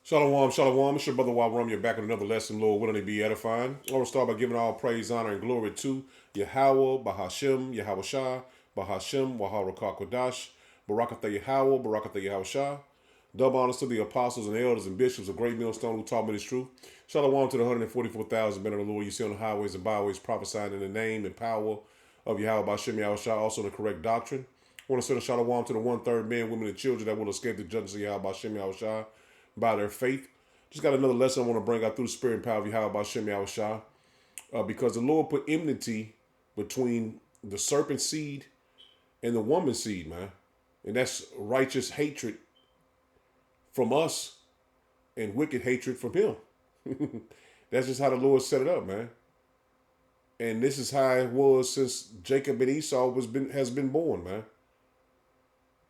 Shalom, shalom. It's your brother Wabram. You're back with another lesson, Lord, willing to be edifying. I want to start by giving all praise, honor, and glory to Yahweh, Bahashem, Yahweh Shah, Bahashem, Waharakah Kodash, Barakatha Yahweh, Barakatha Yahweh Shah. Double honors to the apostles and elders and bishops of Great Millstone who taught me this truth. Shalom to the 144,000 men of the Lord you see on the highways and byways prophesying in the name and power of Yahweh, Bahashem, Yahweh Shah, also the correct doctrine. I want to send a shalom to the one-third men, women, and children that will escape the judgments of Yahweh, Bahashem, Yahweh Shah by their faith. Just got another lesson I want to bring out through the spirit and power of Yahweh Shem Shah. Because the Lord put enmity between the serpent seed and the woman seed, man. And that's righteous hatred from us and wicked hatred from him. That's just how the Lord set it up, man. And this is how it was since Jacob and Esau has been born, man.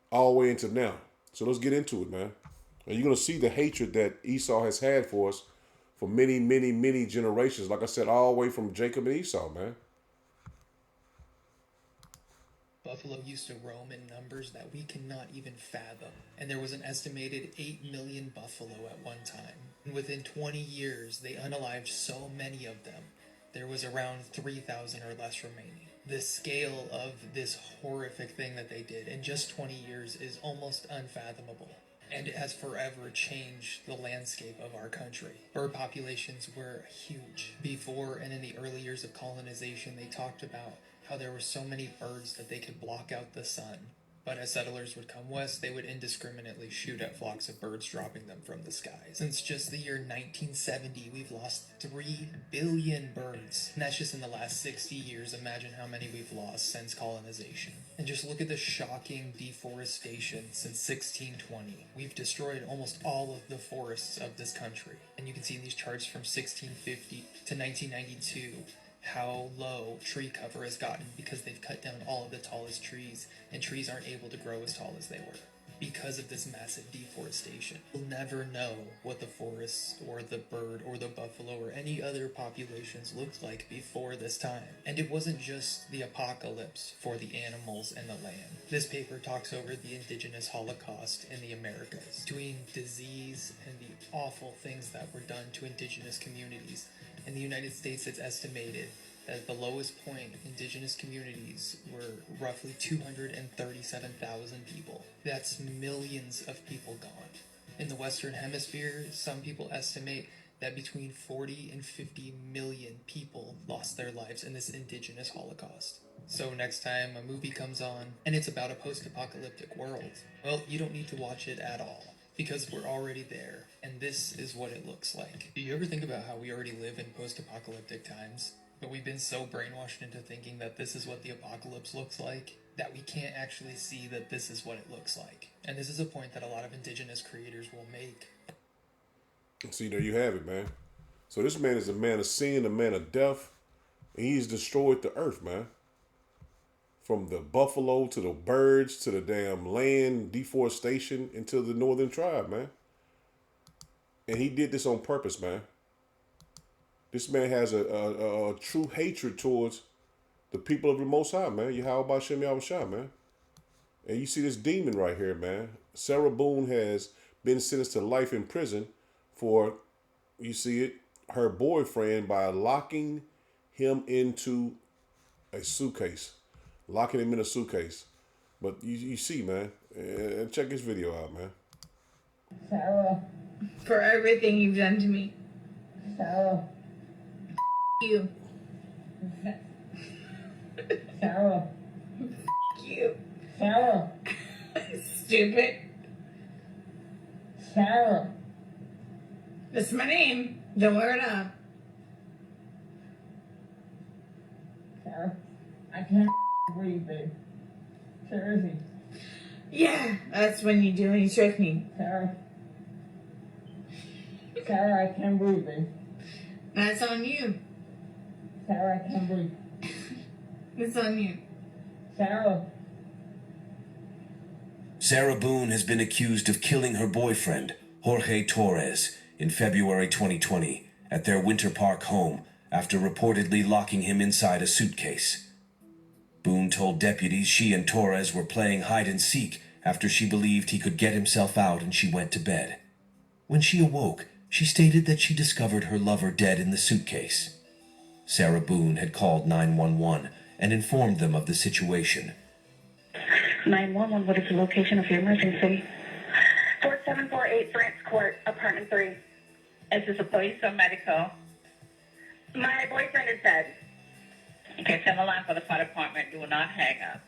All the way into now. So let's get into it, man. And you're going to see the hatred that Esau has had for us for many, many, many generations. Like I said, all the way from Jacob and Esau, man. Buffalo used to roam in numbers that we cannot even fathom. And there was an estimated 8 million buffalo at one time. And within 20 years, they unalived so many of them. There was around 3,000 or less remaining. The scale of this horrific thing that they did in just 20 years is almost unfathomable. And it has forever changed the landscape of our country. Bird populations were huge. Before and in the early years of colonization, they talked about how there were so many birds that they could block out the sun. But as settlers would come west, they would indiscriminately shoot at flocks of birds, dropping them from the sky. Since just the year 1970, we've lost 3 billion birds. And that's just in the last 60 years. Imagine how many we've lost since colonization. And just look at the shocking deforestation since 1620. We've destroyed almost all of the forests of this country. And you can see in these charts from 1650 to 1992, how low tree cover has gotten because they've cut down all of the tallest trees, and trees aren't able to grow as tall as they were because of this massive deforestation. We'll never know what the forests or the bird or the buffalo or any other populations looked like before this time. And it wasn't just the apocalypse for the animals and the land. This paper talks over the indigenous Holocaust in the Americas, between disease and the awful things that were done to indigenous communities. In the United States, it's estimated that at the lowest point, indigenous communities were roughly 237,000 people. That's millions of people gone. In the Western Hemisphere, some people estimate that between 40 and 50 million people lost their lives in this indigenous Holocaust. So next time a movie comes on and it's about a post-apocalyptic world, well, you don't need to watch it at all, because we're already there, and this is what it looks like. Do you ever think about how we already live in post-apocalyptic times, but we've been so brainwashed into thinking that this is what the apocalypse looks like, that we can't actually see that this is what it looks like? And this is a point that a lot of indigenous creators will make. See, there you have it, man. So this man is a man of sin, a man of death, and he's destroyed the earth, man. From the buffalo to the birds to the damn land deforestation into the northern tribe, man. And he did this on purpose, man. This man has a true hatred towards the people of the Most High, man. Yahweh Bashem Yahweh Shah, man. And you see this demon right here, man. Sarah Boone has been sentenced to life in prison for, you see it, her boyfriend by locking him into a suitcase. Locking him in a suitcase. But you see, man. And check this video out, man. Sarah. For everything you've done to me. Sarah. You. Sarah. You. Sarah. Stupid. Sarah. That's my name. Don't wear it up. Sarah. I can't breathe, babe. Seriously. Yeah, that's when you do when you trick me. Sarah. Sarah, I can't breathe, babe. That's on you. Sarah, I can't breathe. It's on you. Sarah. Sarah Boone has been accused of killing her boyfriend, Jorge Torres, in February 2020 at their Winter Park home after reportedly locking him inside a suitcase. Boone told deputies she and Torres were playing hide and seek after she believed he could get himself out, and she went to bed. When she awoke, she stated that she discovered her lover dead in the suitcase. Sarah Boone had called 911 and informed them of the situation. 911, what is the location of your emergency? 4748 France Court, apartment 3. Is this a police or medical? My boyfriend is dead. Okay, send the line for the fire department. Do not hang up.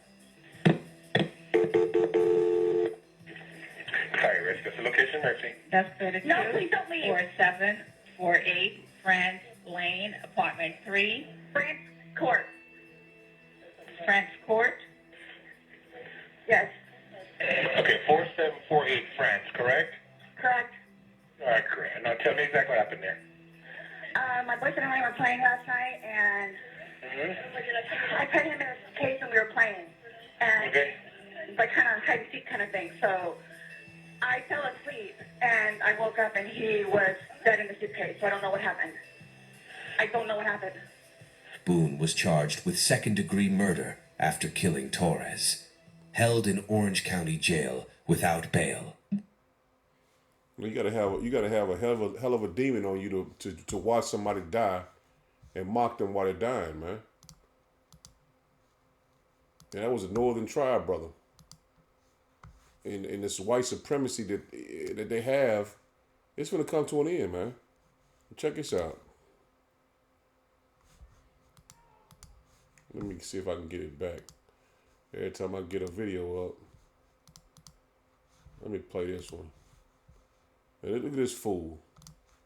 Sorry, Rich, that's the location, Mercy. That's 32. No, please don't leave. 4748 France Lane, apartment 3. France Court. France Court. Yes, Okay, 4748 France, correct? correct. All right, great. Now tell me exactly what happened there. My boyfriend and I were playing last night, and I put him in a case and we were playing. And Okay. like kind of hide and seek kind of thing. So I fell asleep, and I woke up, and he was dead in the suitcase. So I don't know what happened. I don't know what happened. Boone was charged with second-degree murder after killing Torres, held in Orange County Jail without bail. You gotta have a hell of a demon on you to watch somebody die and mock them while they're dying, man. And that was a Northern tribe, brother. And this white supremacy that they have, it's gonna come to an end, man. Check this out. Let me see if I can get it back. Every time I get a video up. Let me play this one. Hey, look at this fool.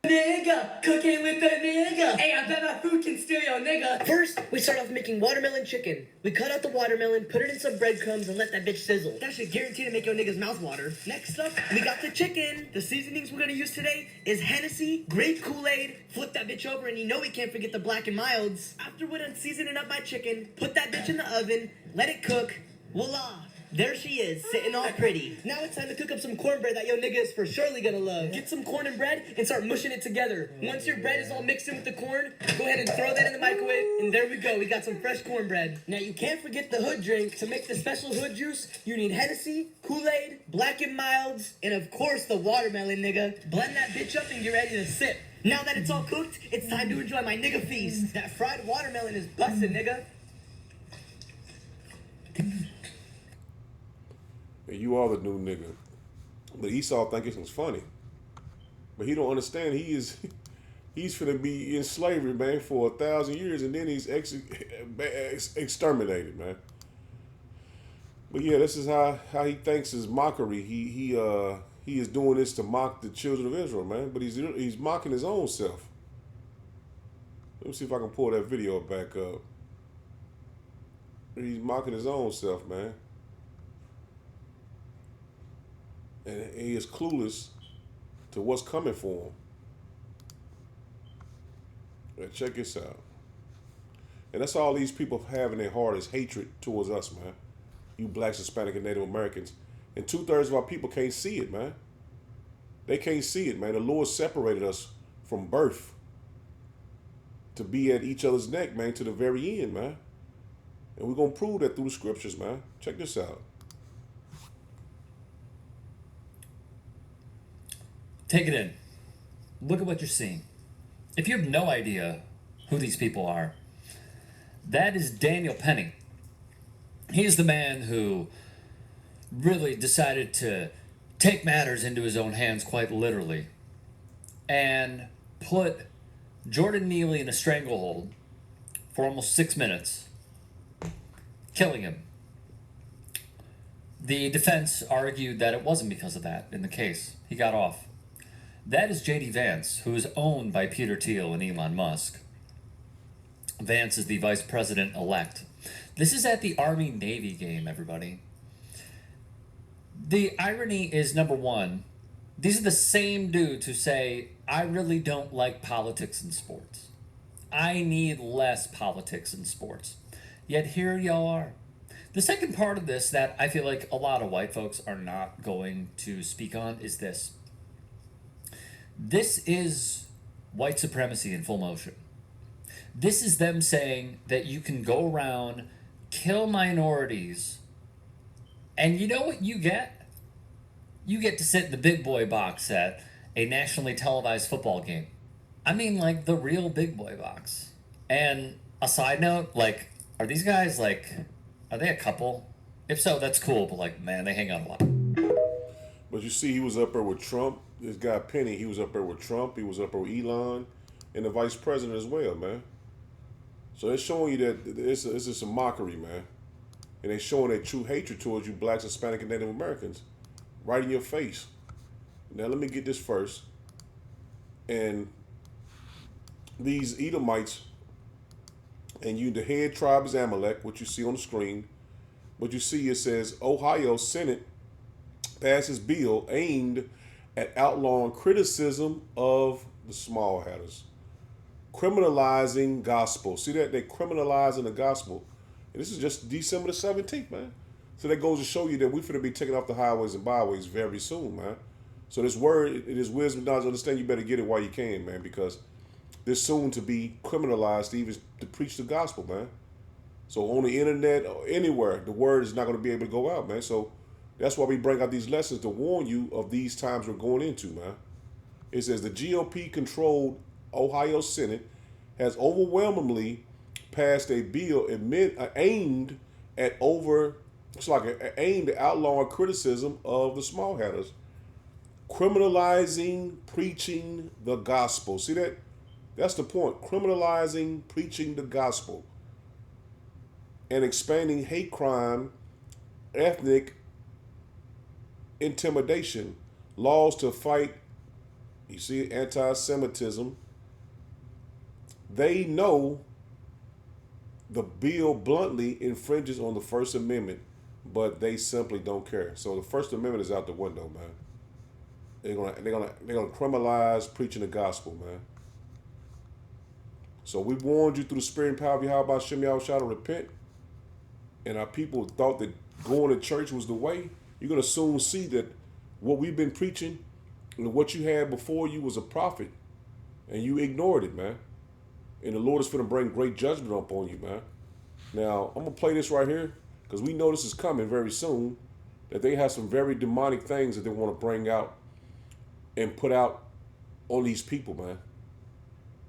Nigga, cooking with the nigga. Hey, I bet my food can steal your nigga. First, we start off making watermelon chicken. We cut out the watermelon, put it in some breadcrumbs, and let that bitch sizzle. That should guarantee to make your nigga's mouth water. Next up, we got the chicken. The seasonings we're gonna use today is Hennessy, grape Kool-Aid. Flip that bitch over, and you know we can't forget the Black and Milds. After we're done seasoning up my chicken, put that bitch in the oven, let it cook. Voila. There she is, sitting all pretty. Now it's time to cook up some cornbread that your nigga is for surely gonna love. Get some corn and bread and start mushing it together. Once your bread is all mixed in with the corn, go ahead and throw that in the microwave, and there we go, we got some fresh cornbread. Now you can't forget the hood drink. To make the special hood juice, you need Hennessy, Kool-Aid, Black and Milds, and of course the watermelon, nigga. Blend that bitch up and get ready to sip. Now that it's all cooked, it's time to enjoy my nigga feast. That fried watermelon is bussin', nigga. And you are the new nigga. But Esau think it's funny. But he don't understand he's finna be in slavery, man, for 1,000 years, and then he's exterminated, man. But yeah, this is how he thinks is mockery. He is doing this to mock the children of Israel, man. But he's mocking his own self. Let me see if I can pull that video back up. He's mocking his own self, man. And he is clueless to what's coming for him. Now check this out. And that's all these people have in their heart is hatred towards us, man. You blacks, Hispanic, and Native Americans. And 2/3 of our people can't see it, man. They can't see it, man. The Lord separated us from birth to be at each other's neck, man, to the very end, man. And we're going to prove that through the scriptures, man. Check this out. Take it in. Look at what you're seeing. If you have no idea who these people are, that is Daniel Penny. He's the man who really decided to take matters into his own hands quite literally and put Jordan Neely in a stranglehold for almost 6 minutes, killing him. The defense argued that it wasn't because of that in the case. He got off. That is J.D. Vance, who is owned by Peter Thiel and Elon Musk. Vance is the vice president-elect. This is at the Army-Navy game, everybody. The irony is, number one, these are the same dudes who say, I really don't like politics in sports. I need less politics in sports. Yet here y'all are. The second part of this that I feel like a lot of white folks are not going to speak on is this. This is white supremacy in full motion. This is them saying that you can go around, kill minorities, and you know what you get? You get to sit in the big boy box set a nationally televised football game. I mean, like the real big boy box. And a side note, like, are these guys like, are they a couple? If so, that's cool, but like, man, they hang out a lot. But you see, he was up there with Trump. This guy Penny, he was up there with Trump. He was up there with Elon, and the vice president as well, man. So it's showing you that it's just a mockery, man. And they're showing their true hatred towards you blacks, Hispanic, and Native Americans right in your face. Now, let me get this first. And these Edomites, and you, the head tribe is Amalek, what you see on the screen. What you see, it says, Ohio Senate passes bill aimed at outlawing criticism of the small hatters. Criminalizing gospel. See that? They're criminalizing the gospel. And this is just December the 17th, man. So that goes to show you that we're going to be taking off the highways and byways very soon, man. So this word, it is wisdom, knowledge, understand. You better get it while you can, man, because they're soon to be criminalized to even to preach the gospel, man. So on the internet or anywhere, the word is not going to be able to go out, man. So that's why we bring out these lessons to warn you of these times we're going into, man. It says the GOP-controlled Ohio Senate has overwhelmingly passed a bill aimed at aimed at outlawing criticism of the small hatters, criminalizing preaching the gospel. See that? That's the point. Criminalizing preaching the gospel and expanding hate crime, ethnic intimidation, laws to fight, you see, anti-Semitism. They know the bill bluntly infringes on the First Amendment, but they simply don't care. So the First Amendment is out the window, man. They're gonna criminalize preaching the gospel, man. So we warned you through the spirit and power of Yahweh Shem Yahushua to repent. And our people thought that going to church was the way. You're gonna soon see that what we've been preaching and what you had before you was a prophet, and you ignored it, man. And the Lord is going to bring great judgment upon you, man. Now, I'm going to play this right here because we know this is coming very soon, that they have some very demonic things that they want to bring out and put out on these people, man.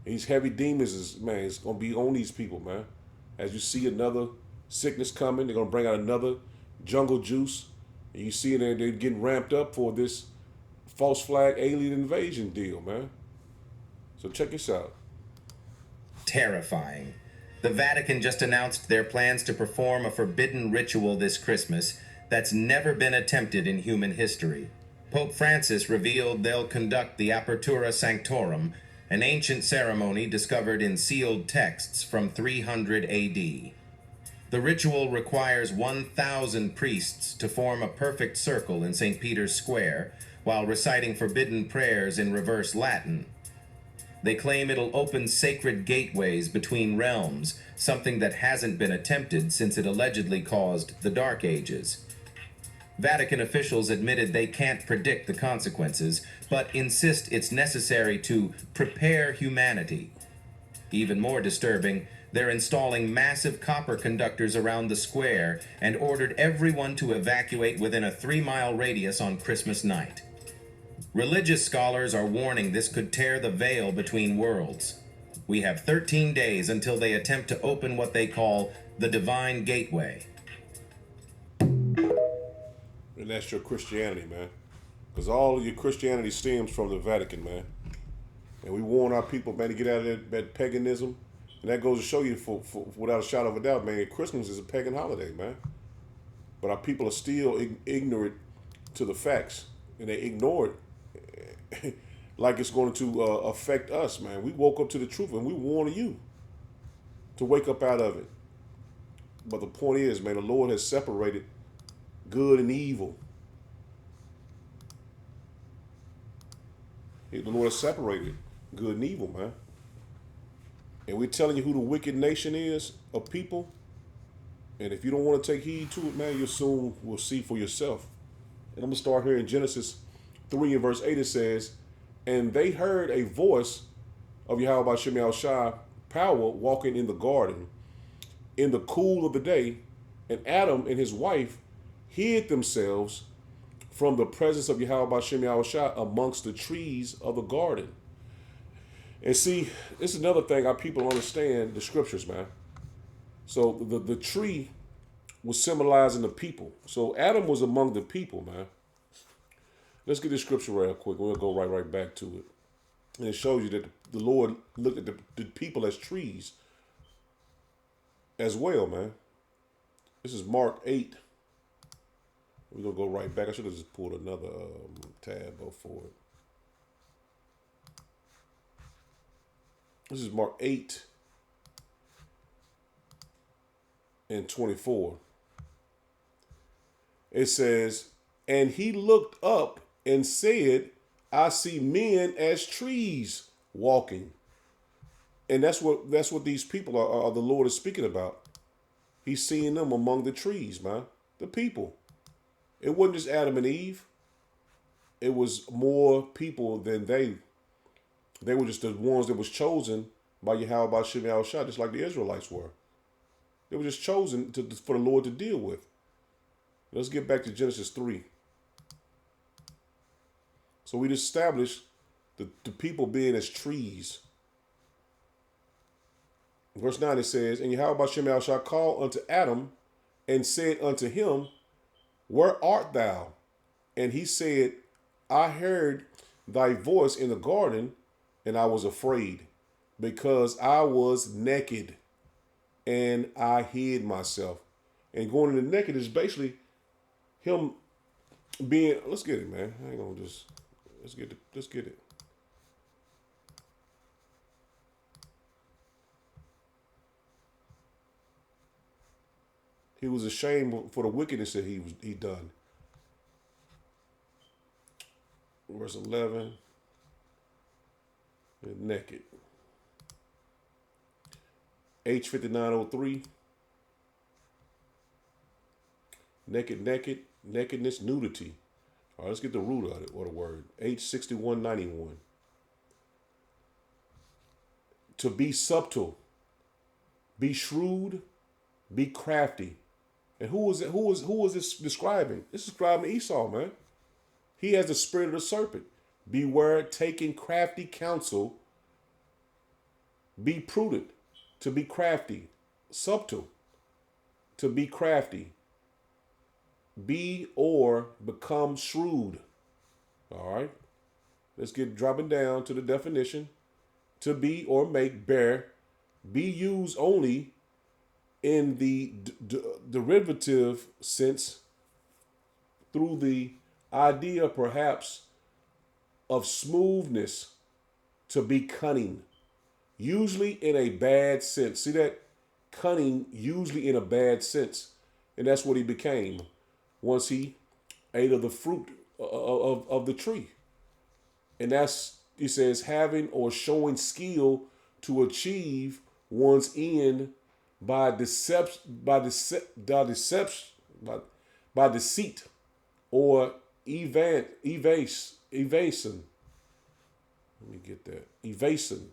These heavy demons man, it's going to be on these people, man. As you see another sickness coming, they're going to bring out another jungle juice. And you see they're getting ramped up for this false flag alien invasion deal, man. So check this out. Terrifying. The Vatican just announced their plans to perform a forbidden ritual this Christmas that's never been attempted in human history. Pope Francis revealed they'll conduct the Apertura Sanctorum, an ancient ceremony discovered in sealed texts from 300 AD. The ritual requires 1,000 priests to form a perfect circle in St. Peter's Square while reciting forbidden prayers in reverse Latin. They claim it'll open sacred gateways between realms, something that hasn't been attempted since it allegedly caused the Dark Ages. Vatican officials admitted they can't predict the consequences, but insist it's necessary to prepare humanity. Even more disturbing, they're installing massive copper conductors around the square and ordered everyone to evacuate within a 3-mile radius on Christmas night. Religious scholars are warning this could tear the veil between worlds. We have 13 days until they attempt to open what they call the Divine Gateway. And that's your Christianity, man. Because all of your Christianity stems from the Vatican, man. And we warn our people, man, to get out of that paganism. And that goes to show you, for without a shadow of a doubt, man, Christmas is a pagan holiday, man. But our people are still ignorant to the facts. And they ignore it like it's going to affect us, man. We woke up to the truth, and we warn you to wake up out of it. But the point is, man, the Lord has separated good and evil. The Lord has separated good and evil, man. And we're telling you who the wicked nation is of people. And if you don't want to take heed to it, man, you soon will see for yourself. And I'm going to start here in Genesis 3 and verse 8. It says, and they heard a voice of Yahweh Shem Yahushua power walking in the garden in the cool of the day. And Adam and his wife hid themselves from the presence of Yahweh Bashem Yahushua amongst the trees of the garden. And see, this is another thing our people understand the scriptures, man. So the tree was symbolizing the people. So Adam was among the people, man. Let's get this scripture real quick. We'll go right back to it. And it shows you that the Lord looked at the people as trees as well, man. This is Mark 8. We're going to go right back. I should have just pulled another tab up for it. This is Mark 8 and 24. It says, and he looked up and said, I see men as trees walking. And that's what these people are the Lord is speaking about. He's seeing them among the trees, man. The people. It wasn't just Adam and Eve. It was more people than they. They were just the ones that was chosen by Yahweh Bashem Yahushua, just like the Israelites were. They were just chosen for the Lord to deal with. Let's get back to Genesis 3. So we just established the people being as trees. Verse 9 it says, and Yahweh Bashem Yahushua called unto Adam and said unto him, where art thou? And he said, I heard thy voice in the garden, and I was afraid, because I was naked, and I hid myself. And going into naked is basically him being. Let's get it, man. Hang on, let's get it. He was ashamed for the wickedness that he done. Verse 11. Naked. H5903. Nakedness, nudity. All right, let's get the root of it, or the word. H6191. To be subtle, be shrewd, be crafty. And who is this describing? This is describing Esau, man. He has the spirit of the serpent. Beware taking crafty counsel. Be prudent. To be crafty. Subtle. To be crafty. Be or become shrewd. All right. Let's get dropping down to the definition. To be or make, bear. Be used only in the derivative sense through the idea perhaps of smoothness, to be cunning, usually in a bad sense. See that? Cunning, usually in a bad sense. And that's what he became once he ate of the fruit of the tree. And that's, he says, having or showing skill to achieve one's end by deceit or evasion. Let me get that. Evasion.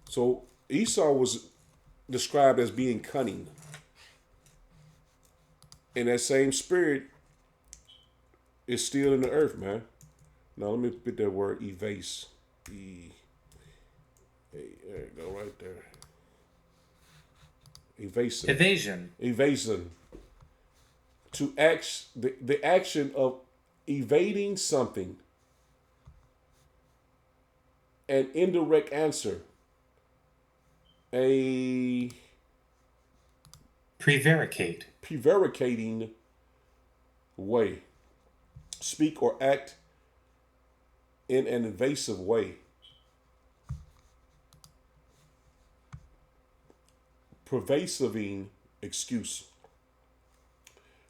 So Esau was described as being cunning. And that same spirit is still in the earth, man. Now let me put that word evase. There you go, right there. Evasion. Evasion. To act, the action of evading something. An indirect answer. A prevaricating way. Speak or act in an invasive way. Pervasiving excuse.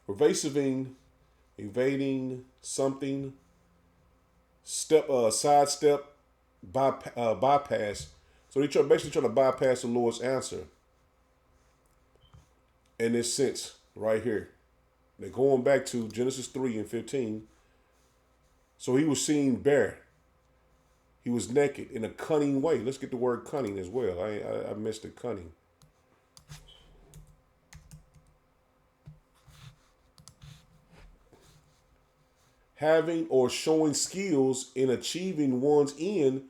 Pervasiving, evading something, sidestep, bypass. So they basically trying to bypass the Lord's answer. In this sense, right here. They're going back to Genesis 3 and 15. So he was seen bare. He was naked in a cunning way. Let's get the word cunning as well. I missed the cunning. having or showing skills in achieving one's end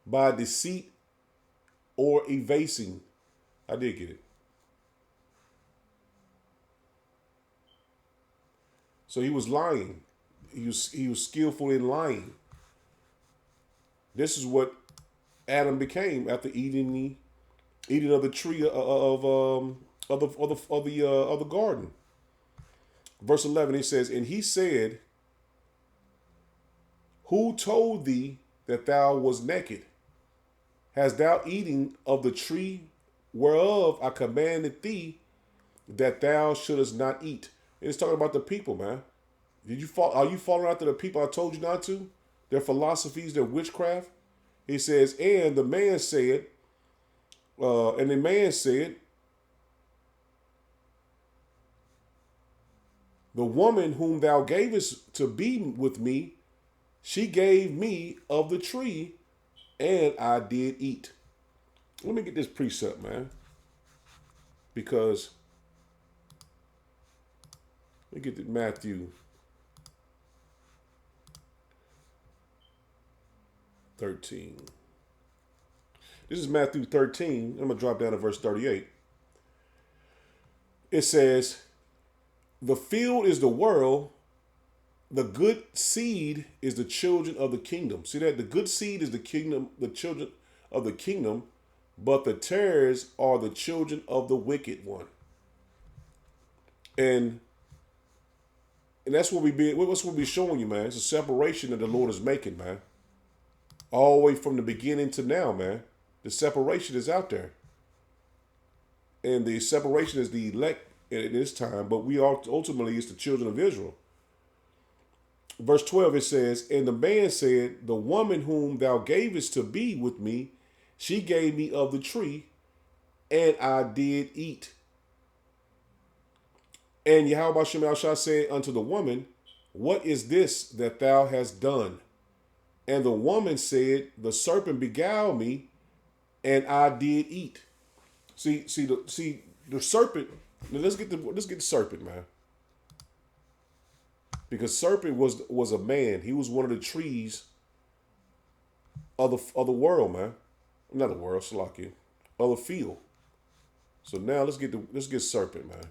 by deceit or evasing. I did get it. So he was lying. He was skillful in lying. This is what Adam became after eating of the tree of the garden. Verse 11, he says, and he said, who told thee that thou was naked? Hast thou eaten of the tree whereof I commanded thee that thou shouldest not eat? And it's talking about the people, man. Are you following after the people I told you not to? Their philosophies, their witchcraft. He says, and the man said, the woman whom thou gavest to be with me, she gave me of the tree, and I did eat. Let me get this precept, man. Because, let me get to Matthew 13. This is Matthew 13. I'm going to drop down to verse 38. It says, the field is the world, the good seed is the children of the kingdom. See that? The good seed is the kingdom, the children of the kingdom, but the tares are the children of the wicked one. And that's what what's what we're showing you, man. It's a separation that the Lord is making, man. All the way from the beginning to now, man. The separation is out there. And the separation is the elect at this time, but we are ultimately is the children of Israel. Verse 12, it says, and the man said, the woman whom thou gavest to be with me, she gave me of the tree, and I did eat. And Yahweh Shemel said unto the woman, what is this that thou hast done? And the woman said, the serpent beguiled me, and I did eat. See the serpent. Now let's get the serpent, man. Because serpent was a man. He was one of the trees of the world, man. Not the world, Salakia. Of the field. So now let's get serpent, man.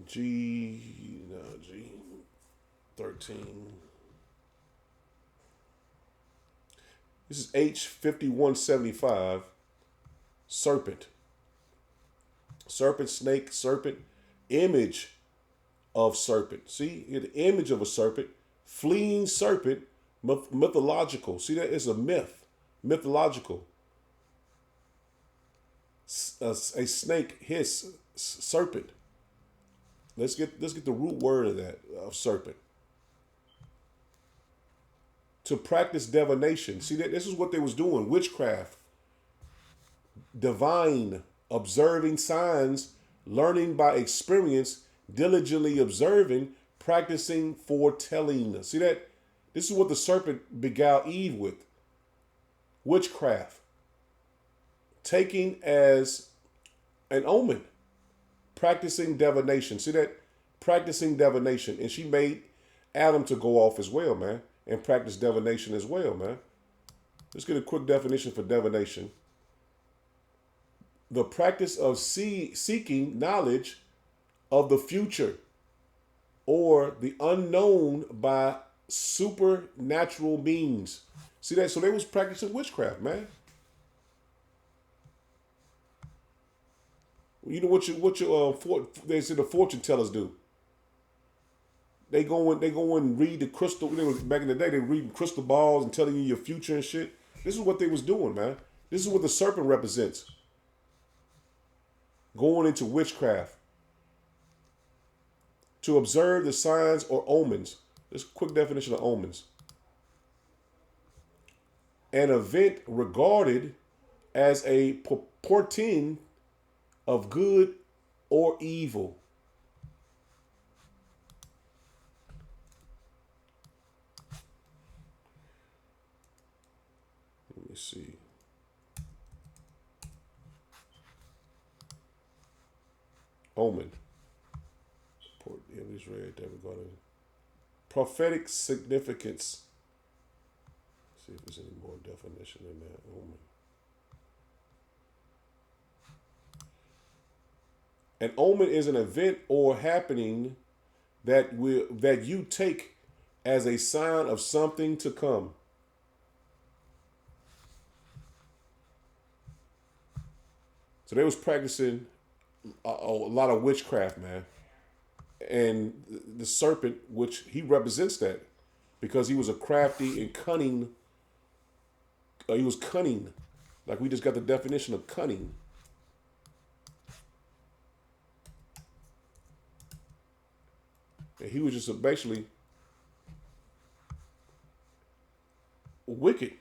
G 13. This is H5175. Serpent. Serpent, snake, serpent, image of serpent. See, the image of a serpent, fleeing serpent, mythological. See that? It's a myth, mythological. A snake, hiss, serpent. Let's get the root word of that, of serpent. To practice divination. See that this is what they was doing, witchcraft. Divine, observing signs, learning by experience, diligently observing, practicing foretelling. See that? This is what the serpent beguiled Eve with. Witchcraft. Taking as an omen. Practicing divination. See that? Practicing divination. And she made Adam to go off as well, man. And practice divination as well, man. Let's get a quick definition for divination. The practice of seeking knowledge of the future or the unknown by supernatural means. See that? So they was practicing witchcraft, man. You know what your they say the fortune tellers do. They go and read the crystal. Back in the day, they were reading crystal balls and telling you your future and shit. This is what they was doing, man. This is what the serpent represents. Going into witchcraft. To observe the signs or omens. This quick definition of omens. An event regarded as a portent of good or evil. Let me see. Omen. Yeah, we just read that regarding prophetic significance. Let's see if there's any more definition in that. Omen. An omen is an event or happening that you take as a sign of something to come. So they was practicing a lot of witchcraft, man. And the serpent, which he represents that, because he was a crafty and cunning. He was cunning, like we just got the definition of cunning. And he was just basically wicked,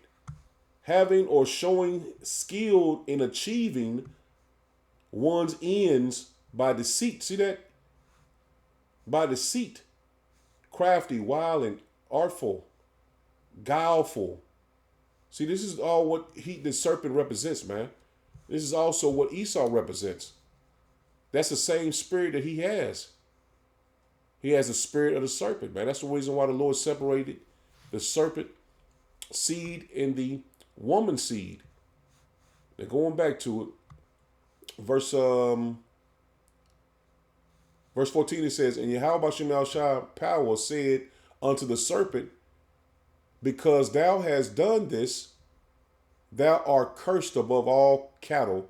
having or showing skill in achieving one's ends by deceit. See that? By deceit. Crafty, wild, artful, guileful. See, this is all what the serpent represents, man. This is also what Esau represents. That's the same spirit that he has. He has the spirit of the serpent, man. That's the reason why the Lord separated the serpent seed and the woman seed. Now going back to it, verse 14, it says, and Yahweh Shemel Shai power said unto the serpent, because thou hast done this, thou art cursed above all cattle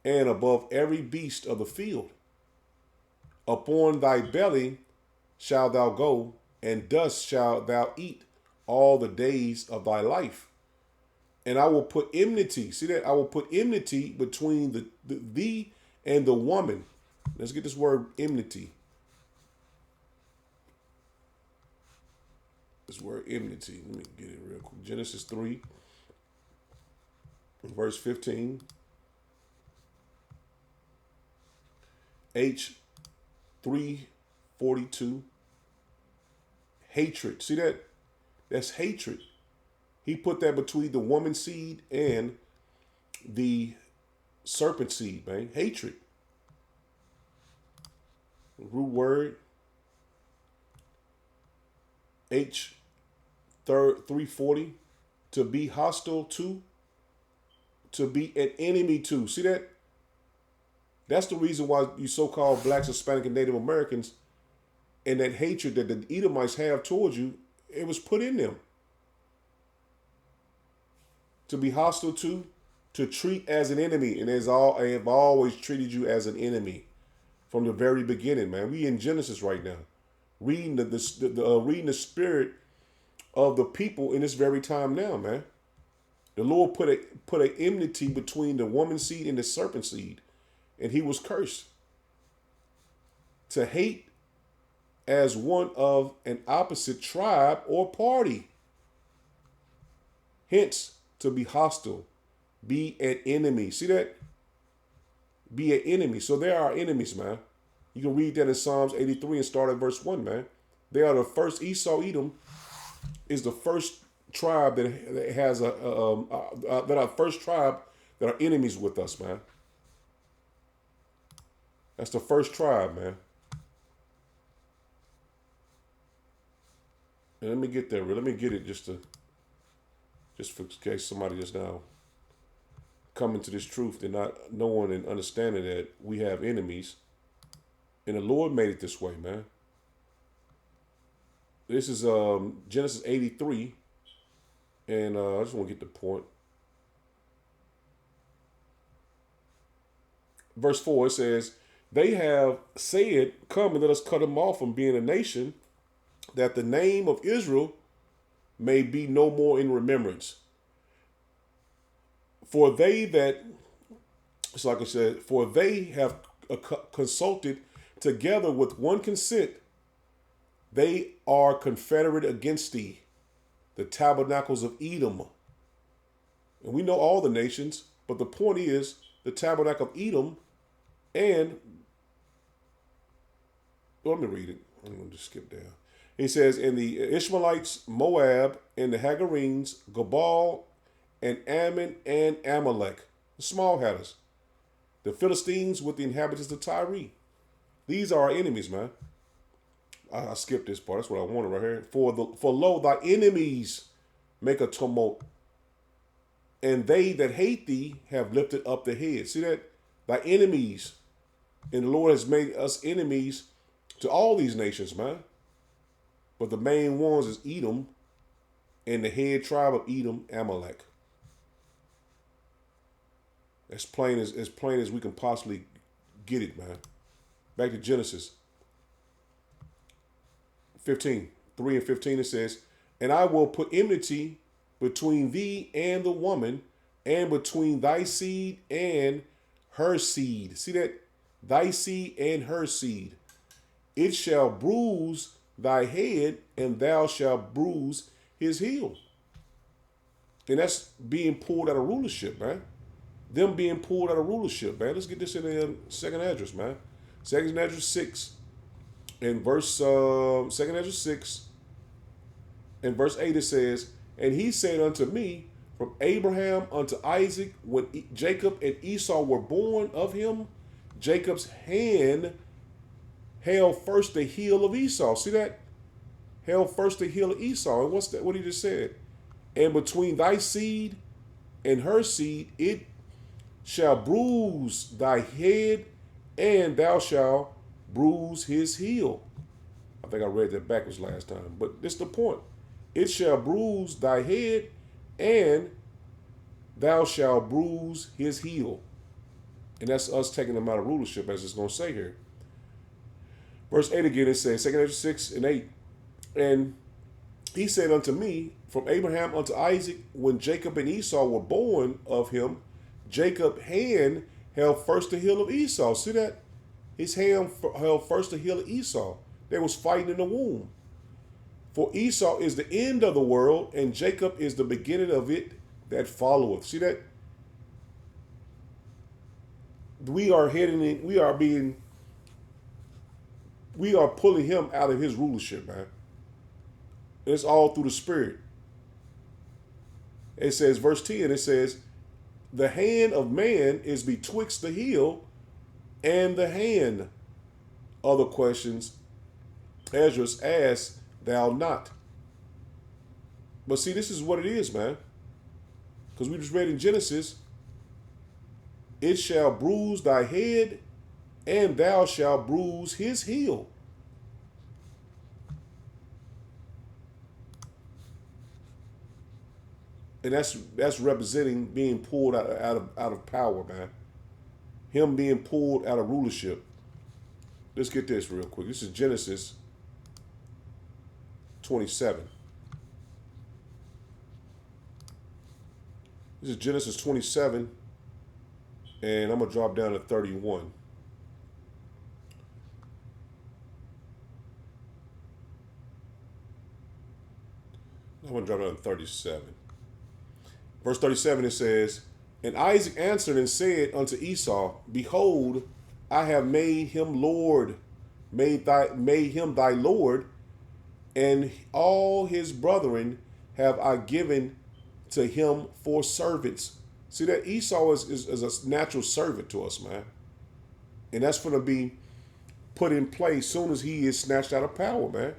and above every beast of the field. Upon thy belly shalt thou go, and dust shalt thou eat all the days of thy life. And I will put enmity, see that? I will put enmity between thee and the woman. Let's get this word enmity. This word enmity. Let me get it real quick. Genesis 3, verse 15. H 3:42. Hatred. See that? That's hatred. He put that between the woman seed and the serpent seed, man. Hatred. Root word. H 3:40. To be hostile to be an enemy to. See that? That's the reason why you so-called blacks, Hispanic, and Native Americans, and that hatred that the Edomites have towards you, it was put in them. To be hostile to treat as an enemy, and I have always treated you as an enemy from the very beginning, man. We in Genesis right now, reading reading the spirit of the people in this very time now, man. The Lord put an enmity between the woman seed and the serpent seed, and he was cursed. To hate as one of an opposite tribe or party. Hence, to be hostile, be an enemy. See that? Be an enemy. So there are enemies, man. You can read that in Psalms 83 and start at verse 1, man. They are the first. Esau, Edom is the first tribe that has that are first tribe that are enemies with us, man. That's the first tribe, man. And let me get there. Let me get it just for case somebody just now coming to this truth and not knowing and understanding that we have enemies. And the Lord made it this way, man. This is Genesis 83. And I just want to get the point. Verse 4, it says, they have said, come and let us cut them off from being a nation, that the name of Israel may be no more in remembrance. For they that, it's like I said, for they have consulted together with one consent, they are confederate against thee, the tabernacles of Edom. And we know all the nations, but the point is the tabernacle of Edom and, well, let me read it. I'm going to just skip down. He says, and the Ishmaelites, Moab, and the Hagarenes, Gabal, and Ammon and Amalek, the small hatters. The Philistines with the inhabitants of Tyre. These are our enemies, man. I skipped this part. That's what I wanted right here. For lo, thy enemies make a tumult, and they that hate thee have lifted up their heads. See that? Thy enemies. And the Lord has made us enemies to all these nations, man. But the main ones is Edom and the head tribe of Edom, Amalek. As plain as we can possibly get it, man. Back to Genesis 15, 3 and 15, it says, and I will put enmity between thee and the woman, and between thy seed and her seed. See that? Thy seed and her seed. It shall bruise thy head, and thou shalt bruise his heel. And that's being pulled out of rulership, man. Them being pulled out of rulership, man. Let's get this in the second address, man. Second address 6. In verse second Ezra 6, in verse 8 it says, and he said unto me, from Abraham unto Isaac, when Jacob and Esau were born of him, Jacob's hand held first the heel of Esau. See that? Held first the heel of Esau. And what's that? What he just said? And between thy seed and her seed, it shall bruise thy head, and thou shalt bruise his heel. I think I read that backwards last time, but this is the point. It shall bruise thy head, and thou shalt bruise his heel. And that's us taking them out of rulership, as it's going to say here. Verse 8 again, it says, 2 Ezra 6 and 8, and he said unto me, from Abraham unto Isaac, when Jacob and Esau were born of him, Jacob's hand held first the heel of Esau. See that? His hand held first the heel of Esau. They was fighting in the womb. For Esau is the end of the world, and Jacob is the beginning of it that followeth. See that? We are pulling him out of his rulership, man. It's all through the Spirit. It says, verse 10, it says, the hand of man is betwixt the heel and the hand. Other questions Ezra asked thou not. But see, this is what it is, man. Because we just read in Genesis, it shall bruise thy head, and thou shalt bruise his heel. And that's representing being pulled out of power, man. Him being pulled out of rulership. Let's get this real quick. This is Genesis 27. This is Genesis 27, and I'm going to drop down to 31. I'm going to drop down to 37. Verse 37, it says, and Isaac answered and said unto Esau, behold, I have made him Lord, made him thy Lord, and all his brethren have I given to him for servants. See that Esau is a natural servant to us, man. And that's going to be put in place soon as he is snatched out of power, man.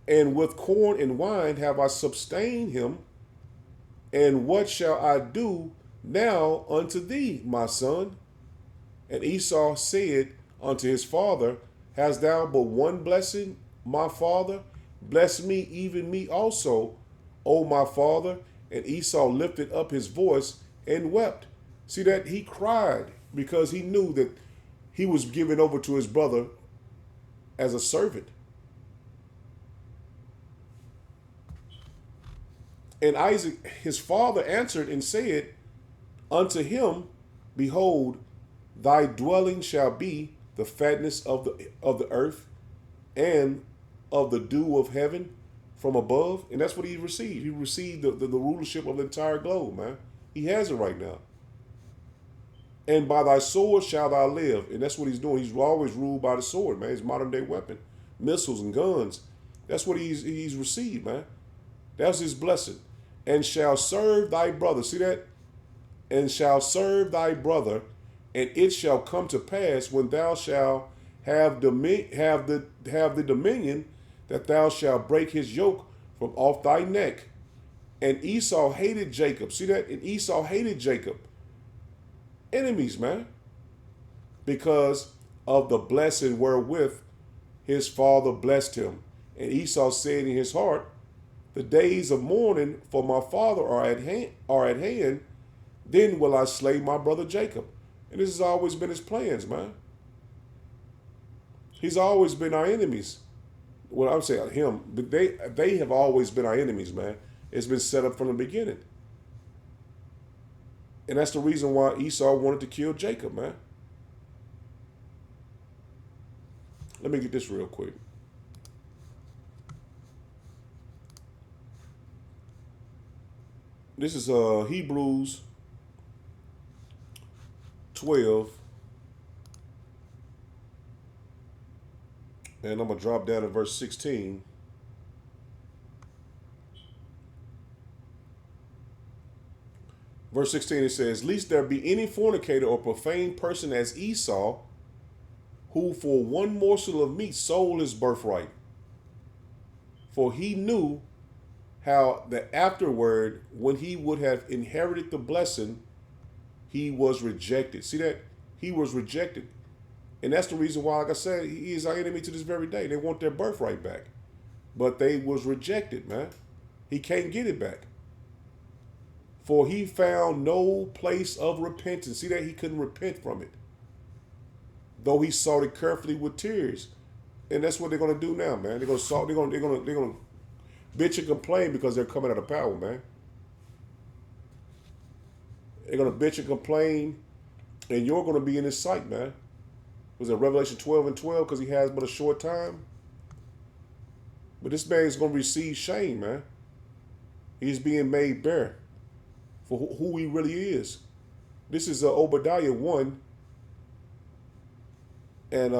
And with corn and wine have I sustained him. And what shall I do now unto thee, my son? And Esau said unto his father, hast thou but one blessing, my father? Bless me, even me also, O my father. And Esau lifted up his voice and wept. See that? He cried because he knew that he was given over to his brother as a servant. And Isaac, his father, answered and said unto him, behold, thy dwelling shall be the fatness of the earth and of the dew of heaven from above. And that's what he received. He received the rulership of the entire globe, man. He has it right now. And by thy sword shalt thou live. And that's what he's doing. He's always ruled by the sword, man. His modern day weapon. Missiles and guns. That's what he's received, man. That was his blessing. and shall serve thy brother. See that? And shall serve thy brother, and it shall come to pass when thou shalt have the dominion, that thou shalt break his yoke from off thy neck. And Esau hated Jacob. See that? And Esau hated Jacob. Enemies, man. Because of the blessing wherewith his father blessed him. And Esau said in his heart, the days of mourning for my father are at hand, then will I slay my brother Jacob. And this has always been his plans, man. He's always been our enemies. Well, I'm saying him, but they have always been our enemies, man. It's been set up from the beginning. And that's the reason why Esau wanted to kill Jacob, man. Let me get this real quick. This is Hebrews 12. And I'm going to drop down to verse 16. Verse 16, it says, lest there be any fornicator or profane person as Esau, who for one morsel of meat sold his birthright. For he knew how that afterward, when he would have inherited the blessing, he was rejected. See that? He was rejected. And that's the reason why, like I said, he is our enemy to this very day. They want their birthright back. But they was rejected, man. He can't get it back. For he found no place of repentance. See that? He couldn't repent from it. Though he sought it carefully with tears. And that's what they're gonna do now, man. They're gonna bitch and complain because they're coming out of power, man. They're gonna bitch and complain, and you're gonna be in his sight, man. Was it Revelation 12 and 12? Because he has but a short time. But this man is gonna receive shame, man. He's being made bare for who he really is. This is Obadiah 1. And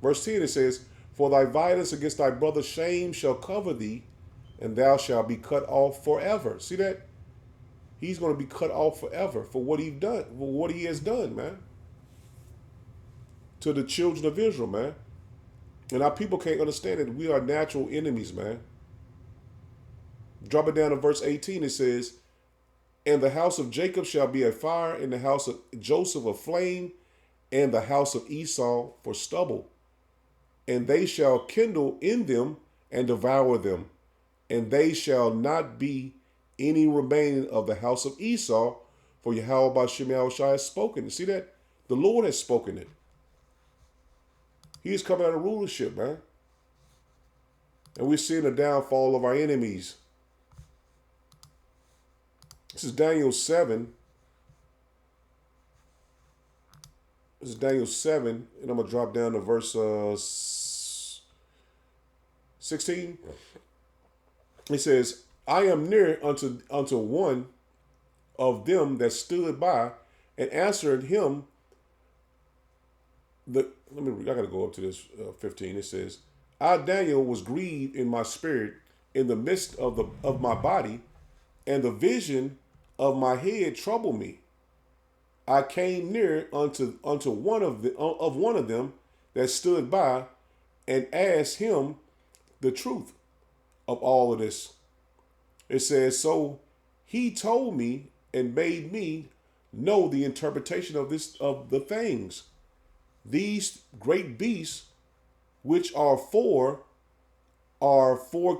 verse 10, it says, for thy violence against thy brother's shame shall cover thee, and thou shalt be cut off forever. See that? He's going to be cut off forever for what he's done, for what he has done, man. To the children of Israel, man. And our people can't understand it. We are natural enemies, man. Drop it down to verse 18. It says, and the house of Jacob shall be a fire, and the house of Joseph a flame, and the house of Esau for stubble. And they shall kindle in them and devour them. And they shall not be any remaining of the house of Esau, for Yahweh Ba'Shem Yahushua has spoken it. See that? The Lord has spoken it. He is coming out of rulership, man. And we're seeing the downfall of our enemies. This is Daniel 7. This is Daniel 7, and I'm going to drop down to verse 16. It says, I am near unto one of them that stood by and answered him. I got to go up to this 15. It says, I, Daniel, was grieved in my spirit in the midst of my body, and the vision of my head troubled me. I came near unto one of them that stood by, and asked him the truth of all of this. It says, so he told me and made me know the interpretation of the things. These great beasts, which are four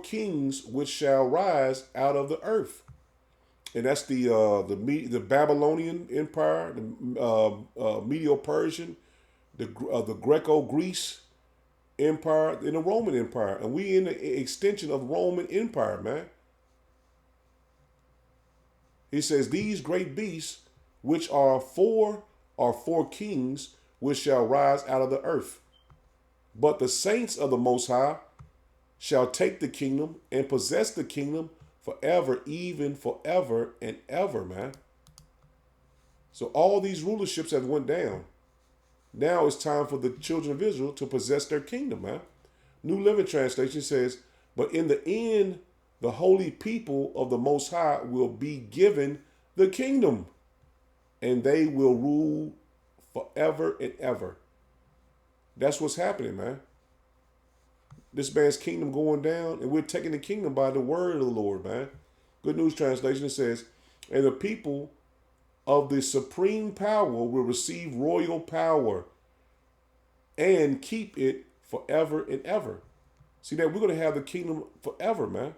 kings which shall rise out of the earth. And that's the Babylonian Empire, the Medo-Persian, the Greco-Greece Empire, and the Roman Empire. And we in the extension of Roman Empire, man. He says, these great beasts, which are four kings, which shall rise out of the earth. But the saints of the Most High shall take the kingdom and possess the kingdom forever, even forever and ever, man. So all these rulerships have went down. Now it's time for the children of Israel to possess their kingdom, man. New Living Translation says, but in the end, the holy people of the Most High will be given the kingdom, and they will rule forever and ever. That's what's happening, man. This man's kingdom going down, and we're taking the kingdom by the word of the Lord, man. Good News Translation says, and the people of the supreme power will receive royal power and keep it forever and ever. See that we're going to have the kingdom forever, man.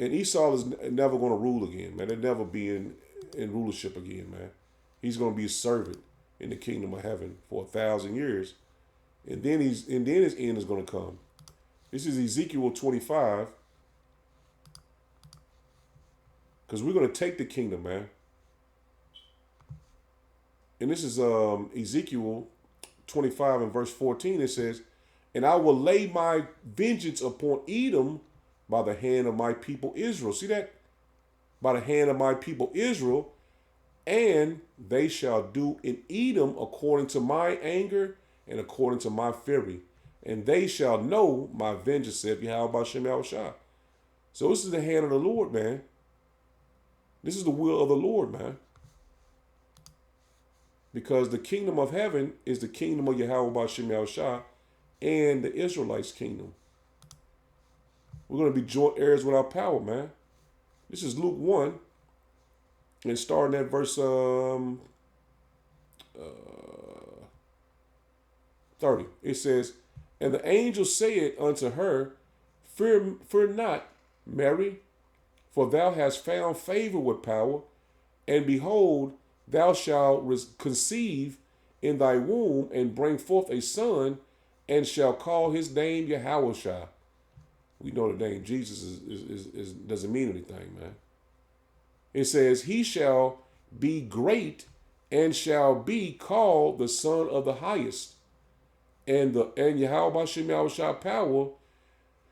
And Esau is never going to rule again, man. They'll never be in rulership again, man. He's going to be a servant in the kingdom of heaven for 1,000 years. And then his end is going to come. This is Ezekiel 25. Because we're going to take the kingdom, man. And this is Ezekiel 25 and verse 14. It says, and I will lay my vengeance upon Edom by the hand of my people Israel. See that? By the hand of my people Israel. And they shall do in Edom according to my anger and according to my fury. And they shall know my vengeance, saith Yahweh Shem Yahushua. So this is the hand of the Lord, man. This is the will of the Lord, man. Because the kingdom of heaven is the kingdom of Yahweh Shem Yahushua and the Israelites' kingdom. We're going to be joint heirs with our power, man. This is Luke 1. And starting at verse 30. It says, and the angel said unto her, fear not, Mary, for thou hast found favor with power, and behold, thou shalt conceive in thy womb and bring forth a son, and shall call his name Yahushua. We know the name Jesus is doesn't mean anything, man. It says, he shall be great and shall be called the Son of the Highest. And Yahweh Shem Yahushua power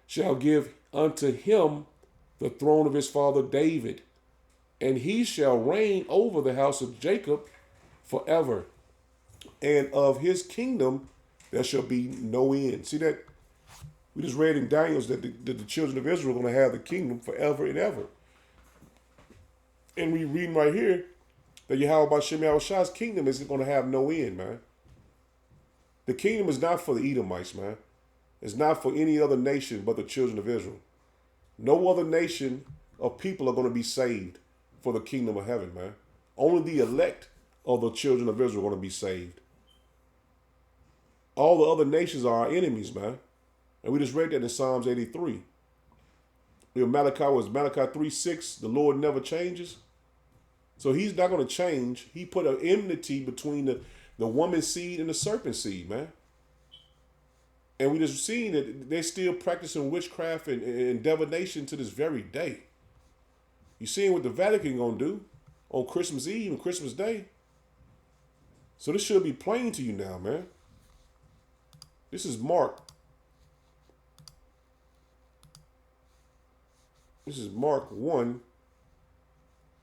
shall give unto him the throne of his father David, and he shall reign over the house of Jacob forever, and of his kingdom there shall be no end. See that? We just read in Daniel that the children of Israel are going to have the kingdom forever and ever. And we reading right here that Yahweh Shem Yahushua's kingdom is going to have no end, man. The kingdom is not for the Edomites, man. It's not for any other nation but the children of Israel. No other nation of people are going to be saved for the kingdom of heaven, man. Only the elect of the children of Israel are going to be saved. All the other nations are our enemies, man. And we just read that in Psalms 83. Malachi 3:6. The Lord never changes. So he's not going to change. He put an enmity between the woman's seed and the serpent seed, man. And we just seen that they're still practicing witchcraft and divination to this very day. You seeing what the Vatican gonna do on Christmas Eve and Christmas Day. So this should be plain to you now, man. This is Mark. This is Mark 1.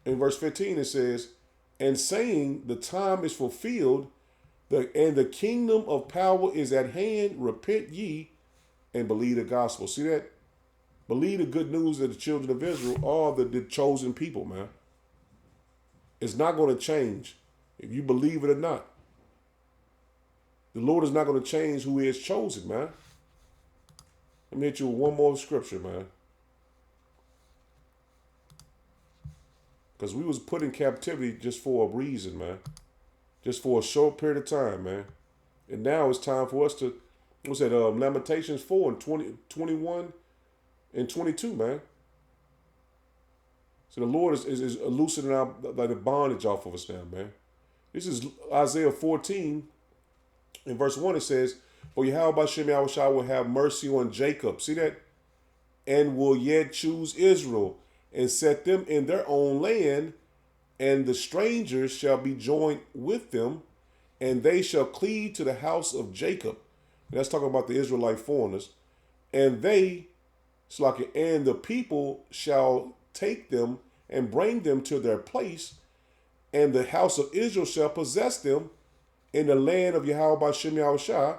In verse 15 it says, and saying the time is fulfilled, and the kingdom of power is at hand, repent ye and believe the gospel. See that? Believe the good news that the children of Israel are the chosen people, man. It's not going to change if you believe it or not. The Lord is not going to change who he has chosen, man. Let me hit you with one more scripture, man. Because we was put in captivity just for a reason, man. Just for a short period of time, man. And now it's time for us to, what's that, Lamentations 4 and 21 and 22, man. So the Lord is loosening the bondage off of us now, man. This is Isaiah 14. In verse 1 it says, for Yahweh Shem Yahushua will have mercy on Jacob. See that? And will yet choose Israel and set them in their own land, and the strangers shall be joined with them, and they shall cleave to the house of Jacob. And that's talking about the Israelite foreigners. And and the people shall take them and bring them to their place, and the house of Israel shall possess them in the land of Yahweh Shem Yahushua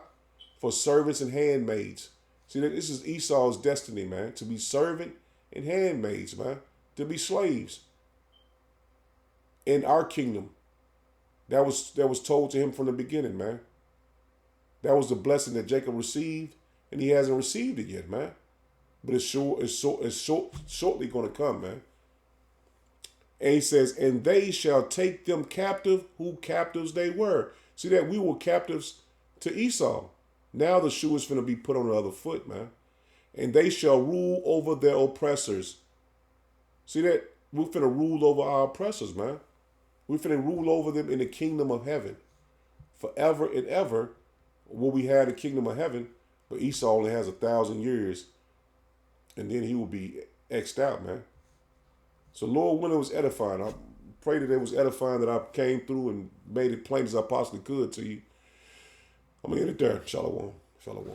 for servants and handmaids. See, this is Esau's destiny, man, to be servant and handmaids, man, to be slaves in our kingdom. That was told to him from the beginning, man. That was the blessing that Jacob received, and he hasn't received it yet, man. But it's shortly going to come, man. And he says, and they shall take them captive, who captives they were. See that we were captives to Esau. Now the shoe is going to be put on the other foot, man. And they shall rule over their oppressors. See that? We're finna rule over our oppressors, man. We're finna rule over them in the kingdom of heaven. Forever and ever will we have the kingdom of heaven, but Esau only has 1,000 years. And then he will be X'd out, man. So Lord, when it was edifying, I pray that it was edifying that I came through and made it plain as I possibly could to you. I'm going to end it there. Shalom. Shalom.